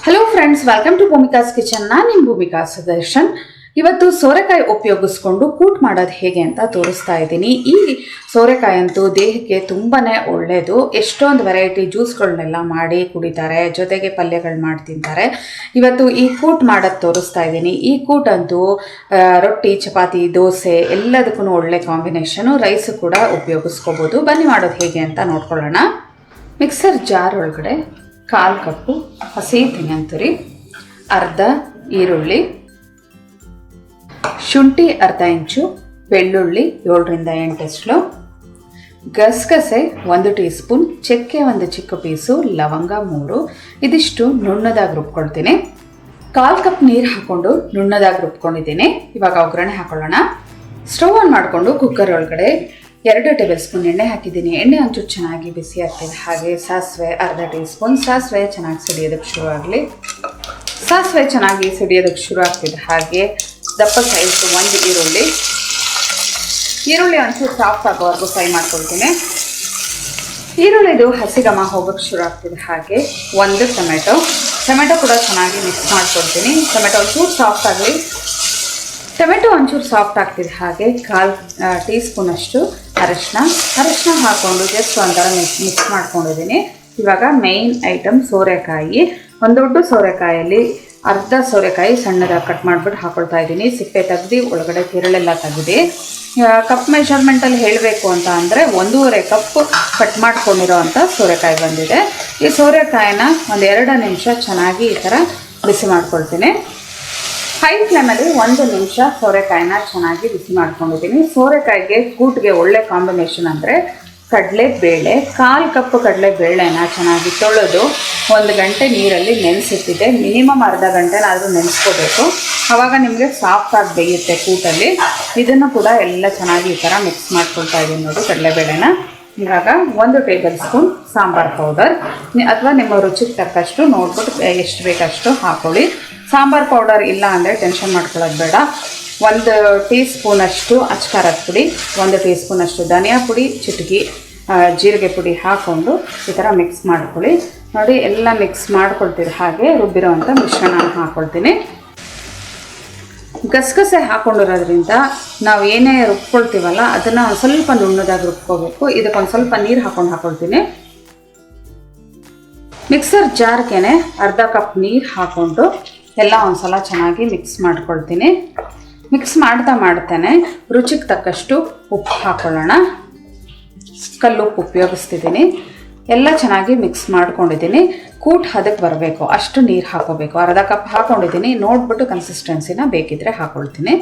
Hello friends, welcome to Bhumika's kitchen. ನಾನು ನಿಮ್ಮ ಭೂಮಿಕಾ ಸುದರ್ಶನ್. ಇವತ್ತು ಸೋರೆಕಾಯಿ ಉಪಯೋಗಿಸ್ಕೊಂಡು ಕೂಟ್ ಮಾಡೋದು ಹೇಗೆ ಅಂತ ತೋರಿಸ್ತಾ ಇದ್ದೀನಿ. ಈ ಸೋರೆಕಾಯಿ ಅಂತೂ ದೇಹಕ್ಕೆ ತುಂಬಾ ಒಳ್ಳೆಯದು. ಎಷ್ಟೊಂದು ವೆರೈಟಿ ಜ್ಯೂಸ್ಗಳನ್ನೆಲ್ಲ ಮಾಡಿ ಕುಡಿತಾರೆ, ಜೊತೆಗೆ ಪಲ್ಯಗಳು ಮಾಡಿ ತಿಂತಾರೆ. ಇವತ್ತು ಈ ಕೂಟ್ ಮಾಡೋದು ತೋರಿಸ್ತಾ ಇದ್ದೀನಿ. ಈ ಕೂಟ್ ಅಂತೂ ರೊಟ್ಟಿ, ಚಪಾತಿ, ದೋಸೆ ಎಲ್ಲದಕ್ಕೂ ಒಳ್ಳೆ ಕಾಂಬಿನೇಷನು. ರೈಸು ಕೂಡ ಉಪಯೋಗಿಸ್ಕೋಬೋದು. ಬನ್ನಿ ಮಾಡೋದು ಹೇಗೆ ಅಂತ ನೋಡ್ಕೊಳ್ಳೋಣ. ಮಿಕ್ಸರ್ ಜಾರ್ ಒಳಗಡೆ 1/4 ಕಪ್ಪು ಹಸಿ ತೆಂಗಿನತುರಿ, ಅರ್ಧ ಈರುಳ್ಳಿ, ಶುಂಠಿ ಅರ್ಧ ಇಂಚು, ಬೆಳ್ಳುಳ್ಳಿ 7ರಿಂದ 8 ಎಸ್ಳು, ಗಸಗಸೆ 1 ಟೀ ಸ್ಪೂನ್, ಚಕ್ಕೆ 1 ಚಿಕ್ಕ ಪೀಸು, ಲವಂಗ 3. ಇದಿಷ್ಟು ನುಣ್ಣದಾಗಿ ರುಬ್ಕೊಳ್ತೀನಿ. 1/4 ಕಪ್ ನೀರು ಹಾಕ್ಕೊಂಡು ನುಣ್ಣದಾಗಿ ರುಬ್ಕೊಂಡಿದ್ದೀನಿ. ಇವಾಗ ಒಗ್ಗರಣೆ ಹಾಕೊಳ್ಳೋಣ. ಸ್ಟವ್ ಆನ್ ಮಾಡಿಕೊಂಡು ಕುಕ್ಕರ್ ಒಳಗಡೆ 2 ಟೇಬಲ್ ಸ್ಪೂನ್ ಎಣ್ಣೆ ಹಾಕಿದ್ದೀನಿ. ಎಣ್ಣೆ ಒಂಚೂರು ಚೆನ್ನಾಗಿ ಬಿಸಿ ಆಗ್ತಿದೆ. ಹಾಗೆ ಸಾಸಿವೆ ಅರ್ಧ ಟೀ ಸ್ಪೂನ್. ಸಾಸಿವೆ ಚೆನ್ನಾಗಿ ಸಿಡಿಯೋದಕ್ಕೆ ಶುರು ಆಗಲಿ. ಸಾಸಿವೆ ಚೆನ್ನಾಗಿ ಸಿಡಿಯೋದಕ್ಕೆ ಶುರು ಆಗ್ತಿದೆ. ಹಾಗೆ ದಪ್ಪ ಸೈಜ್ 1 ಈರುಳ್ಳಿ ಒಂಚೂರು ಸಾಫ್ಟ್ ಆಗೋವರೆಗೂ ಫ್ರೈ ಮಾಡ್ಕೊಳ್ತೀನಿ. ಈರುಳ್ಳಿದು ಹಸಿ ಘಮ ಹೋಗೋಕ್ಕೆ ಶುರು ಆಗ್ತಿದೆ. ಹಾಗೆ 1 ಟೊಮೆಟೊ ಕೂಡ ಚೆನ್ನಾಗಿ ಮಿಕ್ಸ್ ಮಾಡ್ಕೊಳ್ತೀನಿ. ಟೊಮೆಟೊ ಒಂಚೂರು ಸಾಫ್ಟ್ ಆಗಲಿ. ಟೊಮೆಟೊ ಒಂಚೂರು ಸಾಫ್ಟ್ ಆಗ್ತಿದೆ. ಹಾಗೆ 1/4 ಟೀ ಸ್ಪೂನಷ್ಟು ಅರಶಿನ ಹಾಕ್ಕೊಂಡು ಜಸ್ಟ್ ಒಂಥರ ಮಿಕ್ಸ್ ಮಾಡ್ಕೊಂಡಿದ್ದೀನಿ. ಇವಾಗ ಮೇಯ್ನ್ ಐಟಮ್ ಸೋರೆಕಾಯಿ. ಒಂದು ದೊಡ್ಡ ಸೋರೆಕಾಯಲ್ಲಿ ಅರ್ಧ ಸೋರೆಕಾಯಿ ಸಣ್ಣದಾಗಿ ಕಟ್ ಮಾಡಿಬಿಟ್ಟು ಹಾಕೊಳ್ತಾ ಇದ್ದೀನಿ. ಸಿಪ್ಪೆ ತೆಗ್ದು ಒಳಗಡೆ ತಿರುಳೆಲ್ಲ ತೆಗ್ದು. ಕಪ್ ಮೆಷರ್ಮೆಂಟಲ್ಲಿ ಹೇಳಬೇಕು ಅಂತ ಅಂದರೆ 1.5 ಕಪ್ ಕಟ್ ಮಾಡ್ಕೊಂಡಿರೋ ಅಂಥ ಸೋರೆಕಾಯಿ ಬಂದಿದೆ. ಈ ಸೋರೆಕಾಯಿನ ಒಂದು 2 ನಿಮಿಷ ಚೆನ್ನಾಗಿ ಈ ಥರ ಬಿಸಿ ಮಾಡ್ಕೊಳ್ತೀನಿ. ಹೈ ಫ್ಲೇಮಲ್ಲಿ 1 ನಿಮಿಷ ಸೋರೆಕಾಯಿನ ಚೆನ್ನಾಗಿ ಬಿಸಿ ಮಾಡ್ಕೊಂಡಿದ್ದೀನಿ. ಸೋರೆಕಾಯಿಗೆ ಕೂಟ್ಗೆ ಒಳ್ಳೆ ಕಾಂಬಿನೇಷನ್ ಅಂದರೆ ಕಡಲೆಬೇಳೆ. 1/4 ಕಪ್ ಕಡಲೆಬೇಳೆನ ಚೆನ್ನಾಗಿ ತೊಳೆದು 1 ಗಂಟೆ ನೀರಲ್ಲಿ ನೆನೆಸಿಟ್ಟಿದ್ದೆ. ಮಿನಿಮಮ್ ಅರ್ಧ ಗಂಟೆನಾದರೂ ನೆನೆಸ್ಕೋಬೇಕು. ಆವಾಗ ನಿಮಗೆ ಸಾಫ್ಟಾಗಿ ಬೇಯುತ್ತೆ ಕೂಟಲ್ಲಿ. ಇದನ್ನು ಕೂಡ ಎಲ್ಲ ಚೆನ್ನಾಗಿ ಈ ಥರ ಮಿಕ್ಸ್ ಮಾಡ್ಕೊಳ್ತಾ ಇದ್ದೀನಿ ನೋಡಿ ಕಡಲೆಬೇಳೆನ. ಇವಾಗ 1 ಟೇಬಲ್ ಸ್ಪೂನ್ ಸಾಂಬಾರು ಪೌಡರ್ ಅಥವಾ ನಿಮ್ಮ ರುಚಿಗೆ ತಕ್ಕಷ್ಟು ನೋಡ್ಬಿಟ್ಟು ಎಷ್ಟು ಬೇಕಷ್ಟು ಹಾಕೊಳ್ಳಿ. ಸಾಂಬಾರು ಪೌಡರ್ ಇಲ್ಲ ಅಂದರೆ ಟೆನ್ಷನ್ ಮಾಡ್ಕೊಳ್ಳೋದು ಬೇಡ. 1 ಟೀ ಸ್ಪೂನಷ್ಟು ಅಚ್ಕಾರದ ಪುಡಿ, 1 ಟೀ ಸ್ಪೂನಷ್ಟು ಧನಿಯಾ ಪುಡಿ, ಚಿಟಕಿ ಜೀರಿಗೆ ಪುಡಿ ಹಾಕ್ಕೊಂಡು ಈ ಥರ ಮಿಕ್ಸ್ ಮಾಡ್ಕೊಳ್ಳಿ. ನೋಡಿ ಎಲ್ಲ ಮಿಕ್ಸ್ ಮಾಡ್ಕೊಳ್ತೀರಿ. ಹಾಗೆ ರುಬ್ಬಿರೋವಂಥ ಮಿಶ್ರಣ ಹಾಕ್ಕೊಳ್ತೀನಿ. ಗಸಗಸೆ ಹಾಕ್ಕೊಂಡಿರೋದ್ರಿಂದ ನಾವು ಏನೇ ರುಬ್ಕೊಳ್ತೀವಲ್ಲ ಅದನ್ನು ಒಂದು ಸ್ವಲ್ಪ ನುಣ್ಣದಾಗಿ ರುಬ್ಕೋಬೇಕು. ಇದಕ್ಕೊಂದು ಸ್ವಲ್ಪ ನೀರು ಹಾಕ್ಕೊಳ್ತೀನಿ. ಮಿಕ್ಸರ್ ಜಾರ್ಗೆ ಅರ್ಧ ಕಪ್ ನೀರು ಹಾಕ್ಕೊಂಡು ಎಲ್ಲ ಒಂದು ಸಲ ಚೆನ್ನಾಗಿ ಮಿಕ್ಸ್ ಮಾಡ್ಕೊಳ್ತೀನಿ. ಮಿಕ್ಸ್ ಮಾಡ್ತಾನೆ ರುಚಿಗೆ ತಕ್ಕಷ್ಟು ಉಪ್ಪು ಹಾಕ್ಕೊಳ್ಳೋಣ. ಕಲ್ಲುಪ್ಪು ಉಪಯೋಗಿಸ್ತಿದ್ದೀನಿ. ಎಲ್ಲ ಚೆನ್ನಾಗಿ ಮಿಕ್ಸ್ ಮಾಡ್ಕೊಂಡಿದ್ದೀನಿ. ಕೂಟ್ ಹದಕ್ಕೆ ಬರಬೇಕು ಅಷ್ಟು ನೀರು ಹಾಕೋಬೇಕು. ಅರ್ಧ ಕಪ್ ಹಾಕ್ಕೊಂಡಿದ್ದೀನಿ. ನೋಡ್ಬಿಟ್ಟು ಕನ್ಸಿಸ್ಟೆನ್ಸಿನ ಬೇಕಿದ್ರೆ ಹಾಕ್ಕೊಳ್ತೀನಿ.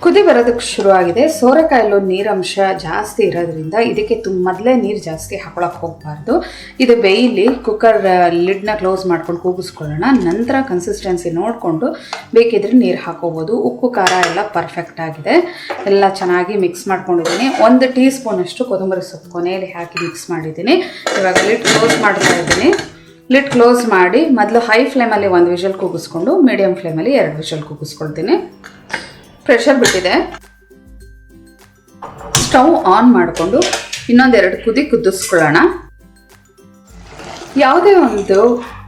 ಕುದಿ ಬರೋದಕ್ಕೆ ಶುರುವಾಗಿದೆ. ಸೋರೆಕಾಯಲ್ಲೂ ನೀರಂಶ ಜಾಸ್ತಿ ಇರೋದ್ರಿಂದ ಇದಕ್ಕೆ ಮೊದಲೇ ನೀರು ಜಾಸ್ತಿ ಹಾಕೊಳಕ್ಕೆ ಹೋಗಬಾರ್ದು. ಇದು ಬೇಯಲಿ. ಕುಕ್ಕರ್ ಲಿಡ್ನ ಕ್ಲೋಸ್ ಮಾಡ್ಕೊಂಡು ಕೂಗಿಸ್ಕೊಳ್ಳೋಣ. ನಂತರ ಕನ್ಸಿಸ್ಟೆನ್ಸಿ ನೋಡಿಕೊಂಡು ಬೇಕಿದ್ರೆ ನೀರು ಹಾಕೋಬೋದು. ಉಪ್ಪು ಖಾರ ಎಲ್ಲ ಪರ್ಫೆಕ್ಟ್ ಆಗಿದೆ. ಎಲ್ಲ ಚೆನ್ನಾಗಿ ಮಿಕ್ಸ್ ಮಾಡ್ಕೊಂಡಿದ್ದೀನಿ. 1 ಟೀ ಸ್ಪೂನಷ್ಟು ಕೊತ್ತಂಬರಿ ಸೊಪ್ಪು ಕೊನೆಯಲ್ಲಿ ಹಾಕಿ ಮಿಕ್ಸ್ ಮಾಡಿದ್ದೀನಿ. ಇವಾಗ ಲಿಡ್ ಕ್ಲೋಸ್ ಮಾಡ್ತಾ ಇದ್ದೀನಿ. ಲಿಡ್ ಕ್ಲೋಸ್ ಮಾಡಿ ಮೊದಲು ಹೈ ಫ್ಲೇಮಲ್ಲಿ 1 ವಿಷಲ್ ಕೂಗಿಸ್ಕೊಂಡು ಮೀಡಿಯಮ್ ಫ್ಲೇಮಲ್ಲಿ 2 ವಿಷಲ್ ಕೂಗಿಸ್ಕೊಳ್ತೀನಿ. ಪ್ರೆಷರ್ ಬಿಟ್ಟಿದೆ. ಸ್ಟವ್ ಆನ್ ಮಾಡಿಕೊಂಡು ಇನ್ನೊಂದೆರಡು ಕುದಿಸ್ಕೊಳ್ಳೋಣ. ಯಾವುದೇ ಒಂದು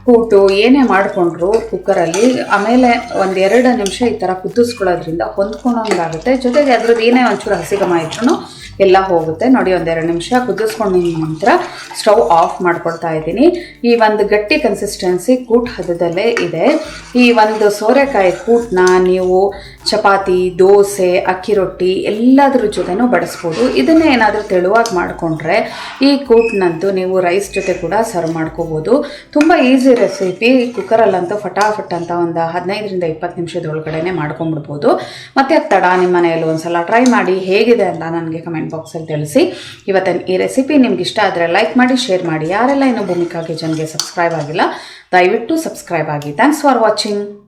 ಕೂಟು ಏನೇ ಮಾಡಿಕೊಂಡ್ರು ಕುಕ್ಕರಲ್ಲಿ ಆಮೇಲೆ 1-2 ನಿಮಿಷ ಈ ಥರ ಕುದಿಸ್ಕೊಳ್ಳೋದ್ರಿಂದ ಹೊಂದ್ಕೊಂಡಂಗಾಗುತ್ತೆ. ಜೊತೆಗೆ ಅದ್ರದ್ದು ಏನೇ ಒಂಚೂರು ಹಸಿಗಮ ಇದ್ರೂ ಎಲ್ಲ ಹೋಗುತ್ತೆ. ನೋಡಿ 1-2 ನಿಮಿಷ ಕುದಿಸ್ಕೊಂಡ ನಂತರ ಸ್ಟವ್ ಆಫ್ ಮಾಡ್ಕೊಳ್ತಾ ಇದ್ದೀನಿ. ಈ ಒಂದು ಗಟ್ಟಿ ಕನ್ಸಿಸ್ಟೆನ್ಸಿ ಕೂಟ್ ಹದದಲ್ಲೇ ಇದೆ. ಈ ಒಂದು ಸೋರೆಕಾಯಿ ಕೂಟನ್ನ ನೀವು ಚಪಾತಿ, ದೋಸೆ, ಅಕ್ಕಿ ರೊಟ್ಟಿ ಎಲ್ಲದ್ರ ಜೊತೆನೂ ಬಡಿಸ್ಬೋದು. ಇದನ್ನೇ ಏನಾದರೂ ತೆಳುವಾಗಿ ಮಾಡಿಕೊಂಡ್ರೆ ಈ ಕೂಟ್ನಂತೂ ನೀವು ರೈಸ್ ಜೊತೆ ಕೂಡ ಸರ್ವ್ ಮಾಡ್ಕೋಬೋದು. ತುಂಬ ಈಸಿ ರೆಸಿಪಿ. ಕುಕ್ಕರಲ್ಲಂತೂ ಫಟಾಫಟ್ ಅಂತ ಒಂದು 15ರಿಂದ 20 ನಿಮಿಷದೊಳಗಡೆ ಮಾಡ್ಕೊಂಡ್ಬಿಡ್ಬೋದು. ಮತ್ತೆ ತಡ ನಿಮ್ಮ ಮನೆಯಲ್ಲಿ ಒಂದ್ಸಲ ಟ್ರೈ ಮಾಡಿ ಹೇಗಿದೆ ಅಂತ ನನಗೆ ಕಮೆಂಟ್ ಬಾಕ್ಸಲ್ಲಿ ತಿಳಿಸಿ. ಇವತ್ತಿನ ಈ ರೆಸಿಪಿ ನಿಮ್ಗೆ ಇಷ್ಟ ಆದರೆ ಲೈಕ್ ಮಾಡಿ, ಶೇರ್ ಮಾಡಿ. ಯಾರೆಲ್ಲ ಇನ್ನೂ ಭೂಮಿಕಾ ಕಿಚನ್ಗೆ ಸಬ್ಸ್ಕ್ರೈಬ್ ಆಗಿಲ್ಲ ದಯವಿಟ್ಟು ಸಬ್ಸ್ಕ್ರೈಬ್ ಆಗಿ. Thanks for watching.